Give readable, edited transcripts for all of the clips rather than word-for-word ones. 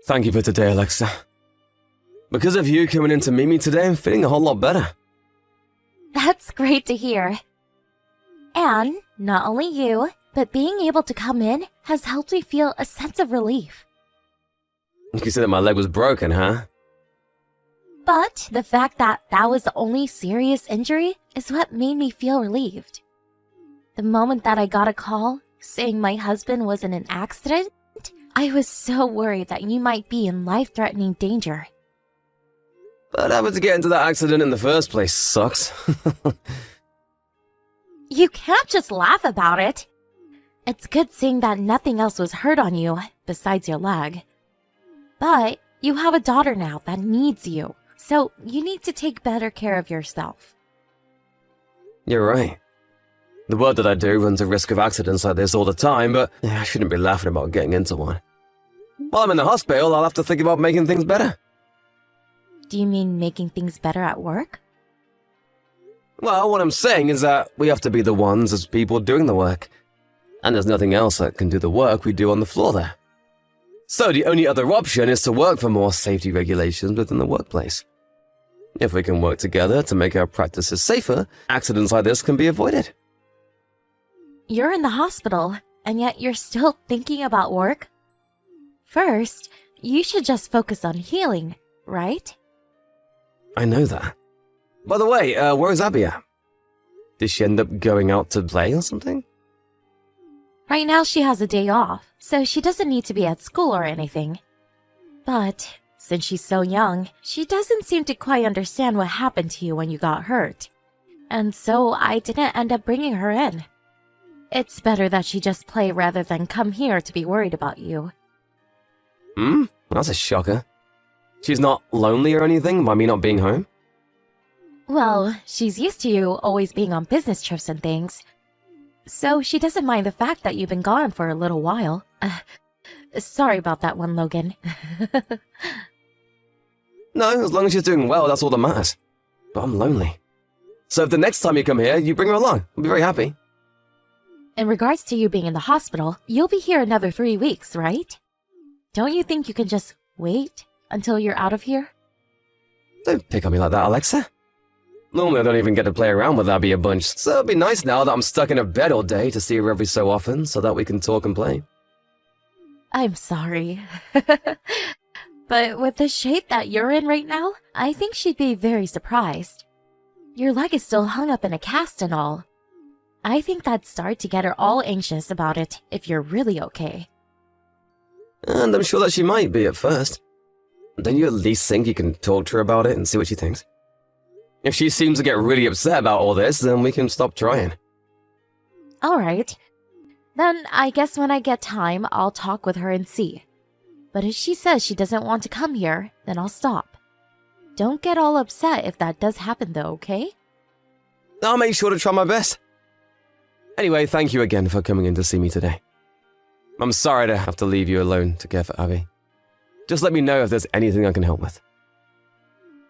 Thank you for today, Alexa. Because of you coming in to meet me today, I'm feeling a whole lot better. That's great to hear. And not only you, but being able to come in has helped me feel a sense of relief. You said that my leg was broken, huh? But the fact that that was the only serious injury is what made me feel relieved. The moment that I got a call saying my husband was in an accident, I was so worried that you might be in life-threatening danger. But having to get into that accident in the first place sucks. You can't just laugh about it. It's good seeing that nothing else was hurt on you besides your leg. But you have a daughter now that needs you, so you need to take better care of yourself. You're right. The work that I do runs a risk of accidents like this all the time, but I shouldn't be laughing about getting into one. While I'm in the hospital, I'll have to think about making things better. Do you mean making things better at work? Well, what I'm saying is that we have to be the ones as people doing the work. And there's nothing else that can do the work we do on the floor there. So the only other option is to work for more safety regulations within the workplace. If we can work together to make our practices safer, accidents like this can be avoided. You're in the hospital, and yet you're still thinking about work? First, you should just focus on healing, right? I know that. By the way, where's Abby at? Did she end up going out to play or something? Right now she has a day off, so she doesn't need to be at school or anything. But since she's so young, she doesn't seem to quite understand what happened to you when you got hurt. And so I didn't end up bringing her in. It's better that she just play rather than come here to be worried about you. That's a shocker. She's not lonely or anything by me not being home? Well, she's used to you always being on business trips and things. So she doesn't mind the fact that you've been gone for a little while. Sorry about that one, Logan. No, as long as she's doing well, that's all that matters. But I'm lonely. So if the next time you come here, you bring her along. I'll be very happy. In regards to you being in the hospital, you'll be here another 3 weeks, right? Don't you think you can just wait until you're out of here? Don't pick on me like that, Alexa. Normally I don't even get to play around with Abby a bunch, so it'd be nice now that I'm stuck in a bed all day to see her every so often so that we can talk and play. I'm sorry. But with the shape that you're in right now, I think she'd be very surprised. Your leg is still hung up in a cast and all. I think that'd start to get her all anxious about it if you're really okay. And I'm sure that she might be at first. Don't you at least think you can talk to her about it and see what she thinks? If she seems to get really upset about all this, then we can stop trying. Alright. Then I guess when I get time, I'll talk with her and see. But if she says she doesn't want to come here, then I'll stop. Don't get all upset if that does happen though, okay? I'll make sure to try my best. Anyway, thank you again for coming in to see me today. I'm sorry to have to leave you alone to care for Abby. Just let me know if there's anything I can help with.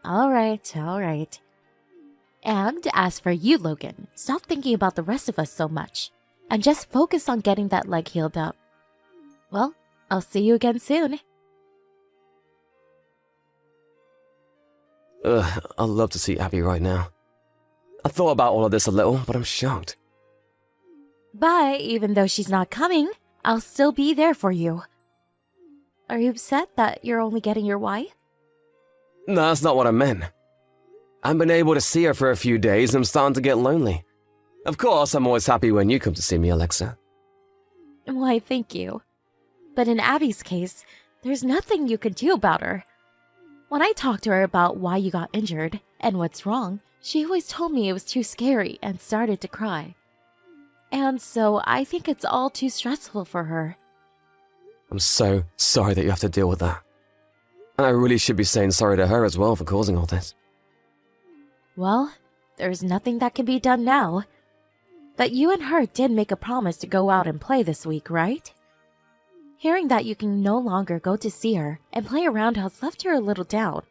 Alright. And as for you, Logan, stop thinking about the rest of us so much, and just focus on getting that leg healed up. Well, I'll see you again soon. I'd love to see Abby right now. I thought about all of this a little, but I'm shocked. But even though she's not coming, I'll still be there for you. Are you upset that you're only getting your wife? No, that's not what I meant. I've been able to see her for a few days and I'm starting to get lonely. Of course, I'm always happy when you come to see me, Alexa. Why, thank you. But in Abby's case, there's nothing you can do about her. When I talked to her about why you got injured and what's wrong, she always told me it was too scary and started to cry. And so I think it's all too stressful for her. I'm so sorry that you have to deal with that. And I really should be saying sorry to her as well for causing all this. Well, there's nothing that can be done now. But you and her did make a promise to go out and play this week, right? Hearing that you can no longer go to see her and play around has left her a little down.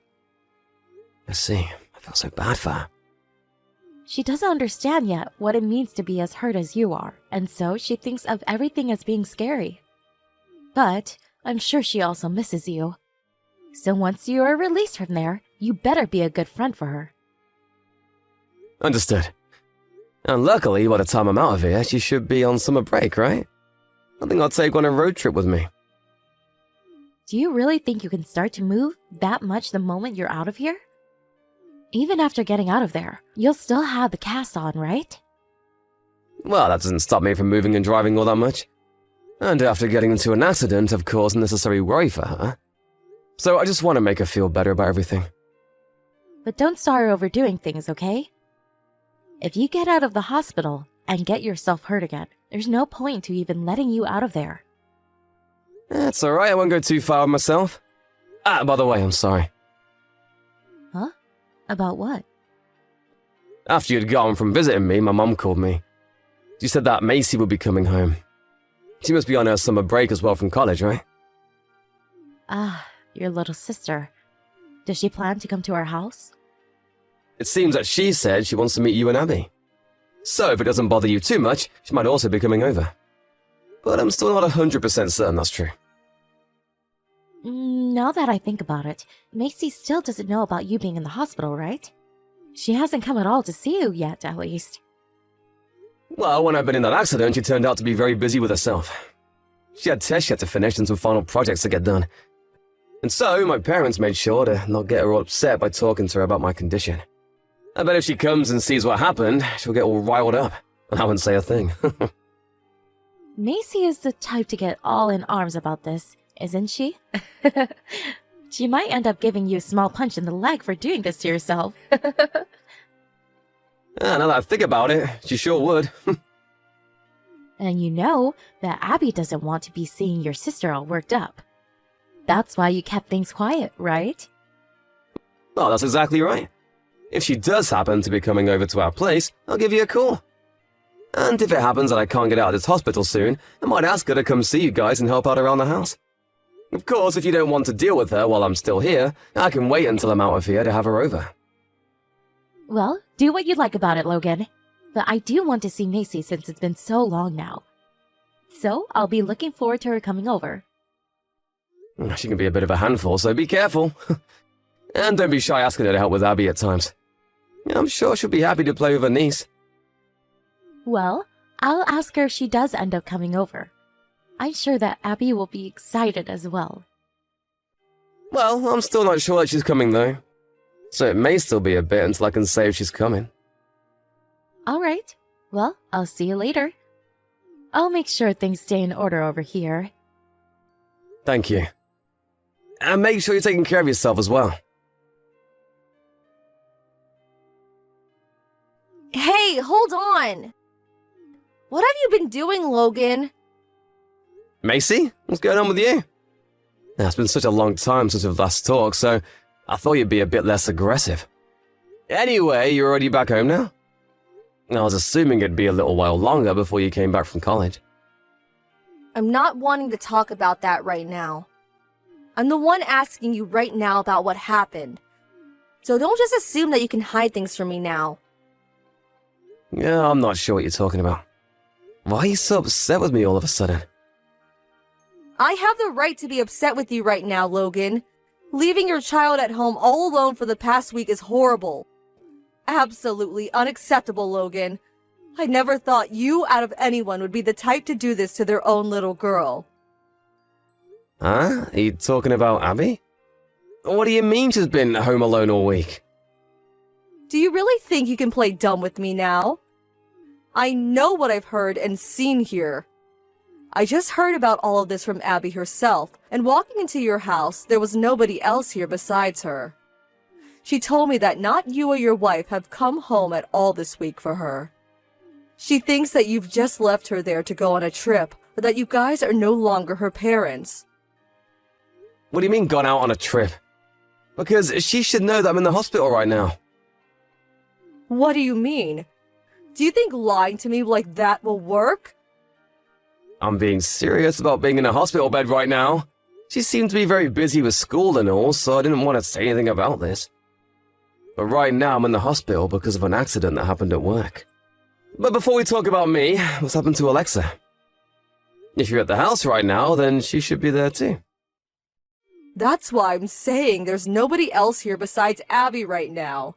I see. I feel so bad for her. She doesn't understand yet what it means to be as hurt as you are, and so she thinks of everything as being scary. But I'm sure she also misses you. So once you are released from there, you better be a good friend for her. Understood. And luckily, by the time I'm out of here, she should be on summer break, right? I think I'll take on a road trip with me. Do you really think you can start to move that much the moment you're out of here? Even after getting out of there, you'll still have the cast on, right? Well, that doesn't stop me from moving and driving all that much. And after getting into an accident, of course, unnecessary worry for her. So I just want to make her feel better about everything. But don't start overdoing things, okay? If you get out of the hospital and get yourself hurt again, there's no point to even letting you out of there. That's alright, I won't go too far with myself. Ah, by the way, I'm sorry. Huh? About what? After you'd gone from visiting me, my mom called me. She said that Macy would be coming home. She must be on her summer break as well from college, right? Ah, your little sister. Does she plan to come to our house? It seems that she said she wants to meet you and Abby. So if it doesn't bother you too much, she might also be coming over. But I'm still not 100% certain that's true. Now that I think about it, Macy still doesn't know about you being in the hospital, right? She hasn't come at all to see you yet, at least. Well, when I've been in that accident, she turned out to be very busy with herself. She had tests she had to finish and some final projects to get done. And so, my parents made sure to not get her all upset by talking to her about my condition. I bet if she comes and sees what happened, she'll get all riled up, and I wouldn't say a thing. Macy is the type to get all in arms about this, isn't she? She might end up giving you a small punch in the leg for doing this to yourself. Now that I think about it, she sure would. And you know that Abby doesn't want to be seeing your sister all worked up. That's why you kept things quiet, right? Oh, that's exactly right. If she does happen to be coming over to our place, I'll give you a call. And if it happens that I can't get out of this hospital soon, I might ask her to come see you guys and help out around the house. Of course, if you don't want to deal with her while I'm still here, I can wait until I'm out of here to have her over. Well, do what you like about it, Logan. But I do want to see Macy since it's been so long now. So, I'll be looking forward to her coming over. She can be a bit of a handful, so be careful. And don't be shy asking her to help with Abby at times. I'm sure she'll be happy to play with her niece. Well, I'll ask her if she does end up coming over. I'm sure that Abby will be excited as well. Well, I'm still not sure that she's coming though. So it may still be a bit until I can say if she's coming. Alright, well, I'll see you later. I'll make sure things stay in order over here. Thank you. And make sure you're taking care of yourself as well. Hey, hold on! What have you been doing, Logan? Macy, what's going on with you? It's been such a long time since we've last talked, so I thought you'd be a bit less aggressive. Anyway, you're already back home now? I was assuming it'd be a little while longer before you came back from college. I'm not wanting to talk about that right now. I'm the one asking you right now about what happened. So don't just assume that you can hide things from me now. Yeah, I'm not sure what you're talking about. Why are you so upset with me all of a sudden? I have the right to be upset with you right now, Logan. Leaving your child at home all alone for the past week is horrible. Absolutely unacceptable, Logan. I never thought you, out of anyone, would be the type to do this to their own little girl. Huh? Are you talking about Abby? What do you mean she's been home alone all week? Do you really think you can play dumb with me now? I know what I've heard and seen here. I just heard about all of this from Abby herself, and walking into your house, there was nobody else here besides her. She told me that not you or your wife have come home at all this week for her. She thinks that you've just left her there to go on a trip, or that you guys are no longer her parents. What do you mean gone out on a trip? Because she should know that I'm in the hospital right now. What do you mean? Do you think lying to me like that will work? I'm being serious about being in a hospital bed right now. She seemed to be very busy with school and all, so I didn't want to say anything about this. But right now I'm in the hospital because of an accident that happened at work. But before we talk about me, what's happened to Alexa? If you're at the house right now, then she should be there too. That's why I'm saying there's nobody else here besides Abby right now.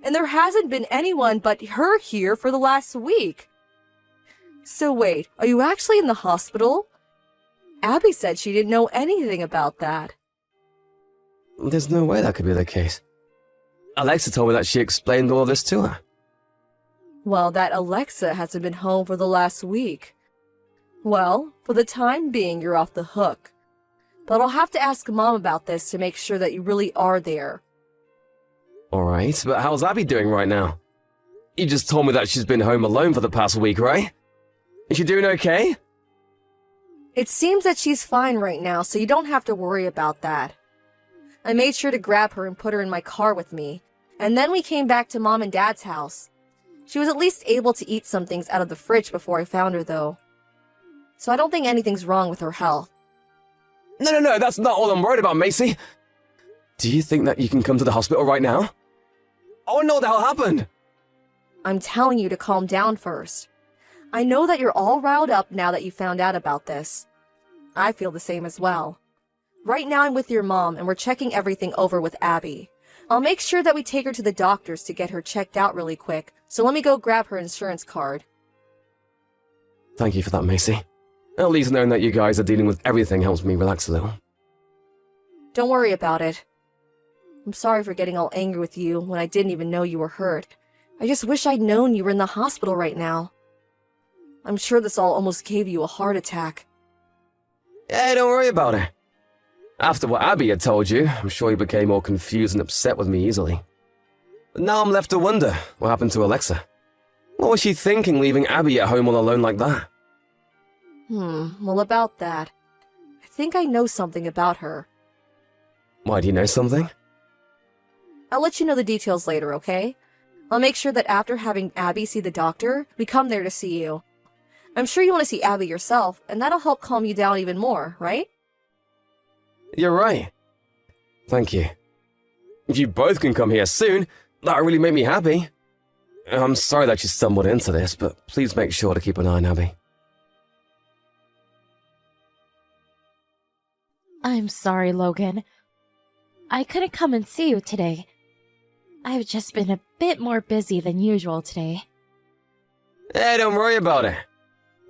And there hasn't been anyone but her here for the last week. So wait, are you actually in the hospital? Abby said she didn't know anything about that. There's no way that could be the case. Alexa told me that she explained all of this to her. Well, that Alexa hasn't been home for the last week. Well, for the time being, you're off the hook. But I'll have to ask Mom about this to make sure that you really are there. Alright, but how's Abby doing right now? You just told me that she's been home alone for the past week, right? Is she doing okay? It seems that she's fine right now, so you don't have to worry about that. I made sure to grab her and put her in my car with me, and then we came back to Mom and Dad's house. She was at least able to eat some things out of the fridge before I found her, though. So I don't think anything's wrong with her health. No, that's not all I'm worried about, Macy. Do you think that you can come to the hospital right now? I want to know what the hell happened. I'm telling you to calm down first. I know that you're all riled up now that you found out about this. I feel the same as well. Right now I'm with your mom and we're checking everything over with Abby. I'll make sure that we take her to the doctors to get her checked out really quick, so let me go grab her insurance card. Thank you for that, Macy. At least knowing that you guys are dealing with everything helps me relax a little. Don't worry about it. I'm sorry for getting all angry with you when I didn't even know you were hurt. I just wish I'd known you were in the hospital right now. I'm sure this all almost gave you a heart attack. Yeah, don't worry about it. After what Abby had told you, I'm sure you became more confused and upset with me easily. But now I'm left to wonder what happened to Alexa. What was she thinking leaving Abby at home all alone like that? Well, about that, I think I know something about her. Why, do you know something? I'll let you know the details later, okay? I'll make sure that after having Abby see the doctor, we come there to see you. I'm sure you want to see Abby yourself, and that'll help calm you down even more, right? You're right. Thank you. If you both can come here soon, that'll really make me happy. I'm sorry that you stumbled into this, but please make sure to keep an eye on Abby. I'm sorry, Logan. I couldn't come and see you today. I've just been a bit more busy than usual today. Hey, don't worry about it.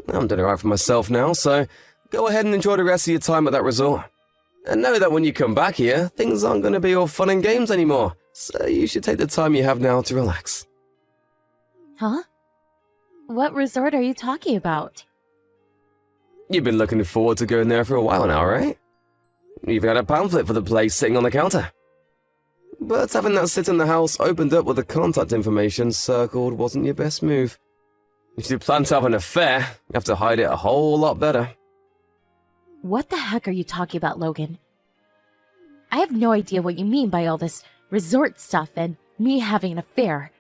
I'm doing alright for myself now, so go ahead and enjoy the rest of your time at that resort. And know that when you come back here, things aren't going to be all fun and games anymore, so you should take the time you have now to relax. Huh? What resort are you talking about? You've been looking forward to going there for a while now, right? You've had a pamphlet for the place sitting on the counter. But having that sit in the house opened up with the contact information circled wasn't your best move. If you plan to have an affair, you have to hide it a whole lot better. What the heck are you talking about, Logan? I have no idea what you mean by all this resort stuff and me having an affair.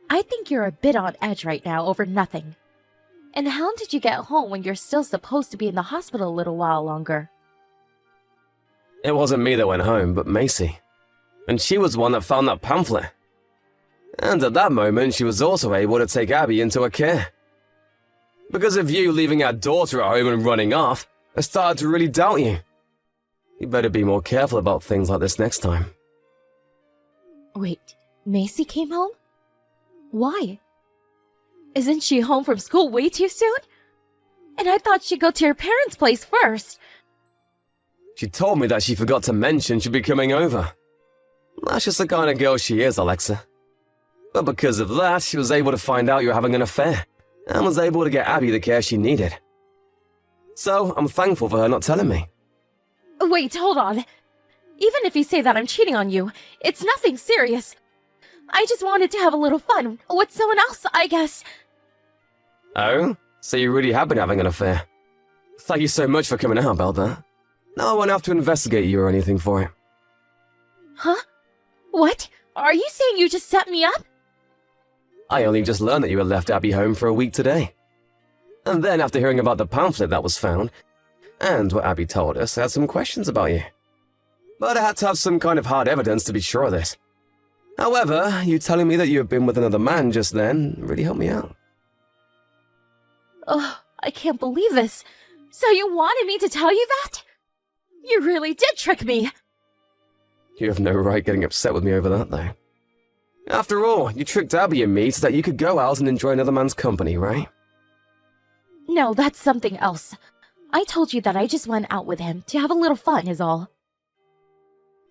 I think you're a bit on edge right now over nothing. And how did you get home when you're still supposed to be in the hospital a little while longer? It wasn't me that went home, but Macy. And she was the one that found that pamphlet. And at that moment, she was also able to take Abby into her care. Because of you leaving our daughter at home and running off, I started to really doubt you. You better be more careful about things like this next time. Wait, Macy came home? Why? Isn't she home from school way too soon? And I thought she'd go to her parents' place first. She told me that she forgot to mention she'd be coming over. That's just the kind of girl she is, Alexa. But because of that, she was able to find out you're having an affair, and was able to get Abby the care she needed. So, I'm thankful for her not telling me. Wait, hold on. Even if you say that I'm cheating on you, it's nothing serious. I just wanted to have a little fun with someone else, I guess. Oh? So you really have been having an affair? Thank you so much for coming out about that. Now I won't have to investigate you or anything for it. Huh? What? Are you saying you just set me up? I only just learned that you had left Abby home for a week today. And then after hearing about the pamphlet that was found, and what Abby told us, I had some questions about you. But I had to have some kind of hard evidence to be sure of this. However, you telling me that you have been with another man just then really helped me out. Oh, I can't believe this. So you wanted me to tell you that? You really did trick me. You have no right getting upset with me over that, though. After all, you tricked Abby and me so that you could go out and enjoy another man's company, right? No, that's something else. I told you that I just went out with him to have a little fun is all.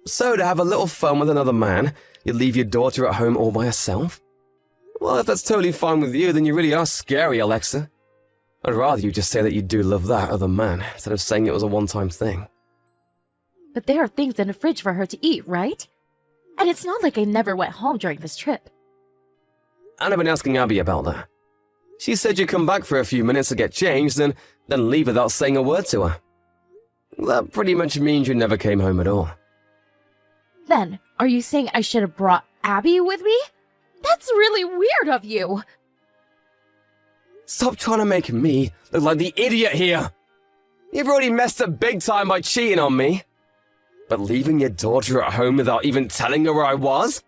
So, to have a little fun with another man, you leave your daughter at home all by herself? Well, if that's totally fine with you, then you really are scary, Alexa. I'd rather you just say that you do love that other man, instead of saying it was a one-time thing. But there are things in the fridge for her to eat, right? And it's not like I never went home during this trip. And I've been asking Abby about that. She said you'd come back for a few minutes to get changed and then leave without saying a word to her. That pretty much means you never came home at all. Then, are you saying I should have brought Abby with me? That's really weird of you. Stop trying to make me look like the idiot here. You've already messed up big time by cheating on me. But leaving your daughter at home without even telling her where I was?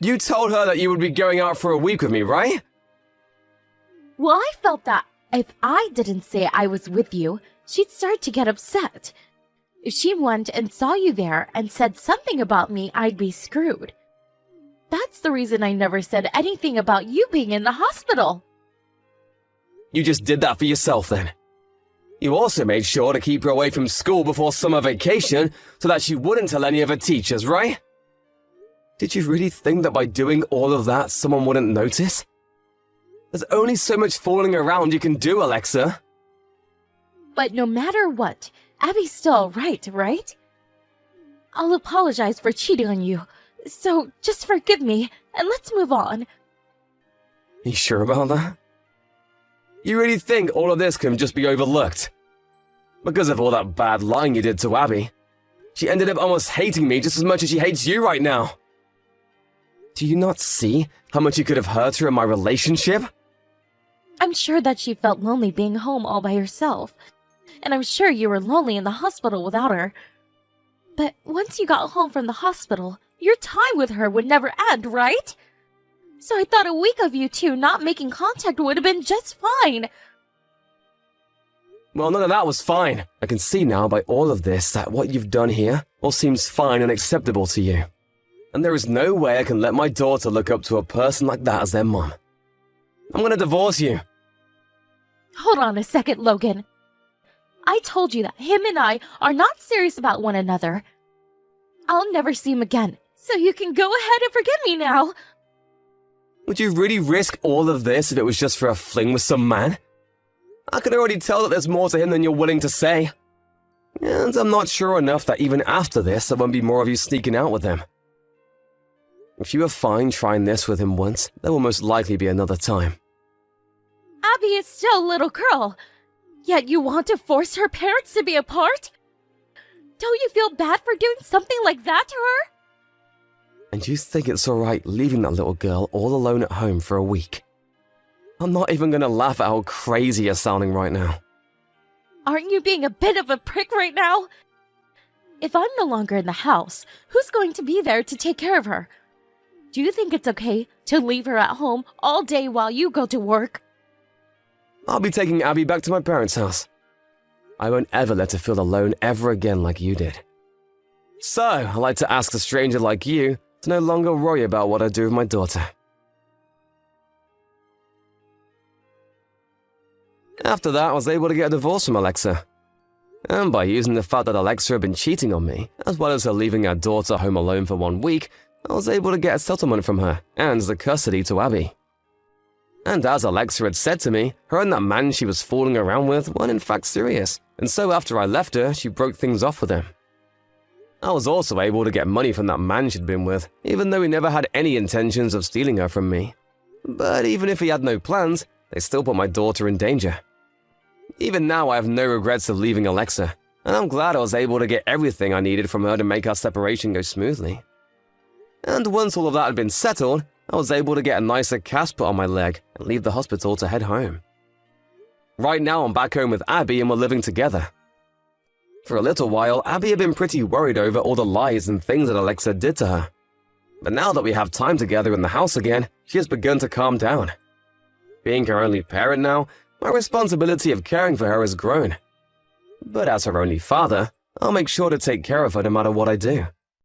You told her that you would be going out for a week with me, right? Well, I felt that if I didn't say I was with you, she'd start to get upset. If she went and saw you there and said something about me, I'd be screwed. That's the reason I never said anything about you being in the hospital. You just did that for yourself then. You also made sure to keep her away from school before summer vacation so that she wouldn't tell any of her teachers, right? Did you really think that by doing all of that, someone wouldn't notice? There's only so much fooling around you can do, Alexa. But no matter what, Abby's still alright, right? I'll apologize for cheating on you, so just forgive me and let's move on. You sure about that? You really think all of this can just be overlooked? Because of all that bad lying you did to Abby, she ended up almost hating me just as much as she hates you right now. Do you not see how much you could have hurt her in my relationship? I'm sure that she felt lonely being home all by herself, and I'm sure you were lonely in the hospital without her. But once you got home from the hospital, your time with her would never end, right? So I thought a week of you two not making contact would have been just fine. Well, none of that was fine. I can see now by all of this that what you've done here all seems fine and acceptable to you. And there is no way I can let my daughter look up to a person like that as their mom. I'm gonna divorce you. Hold on a second, Logan. I told you that him and I are not serious about one another. I'll never see him again, so you can go ahead and forget me now. Would you really risk all of this if it was just for a fling with some man? I can already tell that there's more to him than you're willing to say. And I'm not sure enough that even after this there won't be more of you sneaking out with him. If you are fine trying this with him once, there will most likely be another time. Abby is still a little girl, yet you want to force her parents to be apart? Don't you feel bad for doing something like that to her? And you think it's alright leaving that little girl all alone at home for a week? I'm not even gonna laugh at how crazy you're sounding right now. Aren't you being a bit of a prick right now? If I'm no longer in the house, who's going to be there to take care of her? Do you think it's okay to leave her at home all day while you go to work? I'll be taking Abby back to my parents' house. I won't ever let her feel alone ever again like you did. So, I'd like to ask a stranger like you to no longer worry about what I do with my daughter. After that, I was able to get a divorce from Alexa. And by using the fact that Alexa had been cheating on me, as well as her leaving her daughter home alone for 1 week, I was able to get a settlement from her and the custody to Abby. And as Alexa had said to me, her and that man she was fooling around with weren't in fact serious, and so after I left her, she broke things off with him. I was also able to get money from that man she'd been with, even though he never had any intentions of stealing her from me. But even if he had no plans, they still put my daughter in danger. Even now, I have no regrets of leaving Alexa, and I'm glad I was able to get everything I needed from her to make our separation go smoothly. And once all of that had been settled, I was able to get a nicer cast put on my leg and leave the hospital to head home. Right now, I'm back home with Abby and we're living together. For a little while, Abby had been pretty worried over all the lies and things that Alexa did to her. But now that we have time together in the house again, she has begun to calm down. Being her only parent now, my responsibility of caring for her has grown. But as her only father, I'll make sure to take care of her no matter what I do.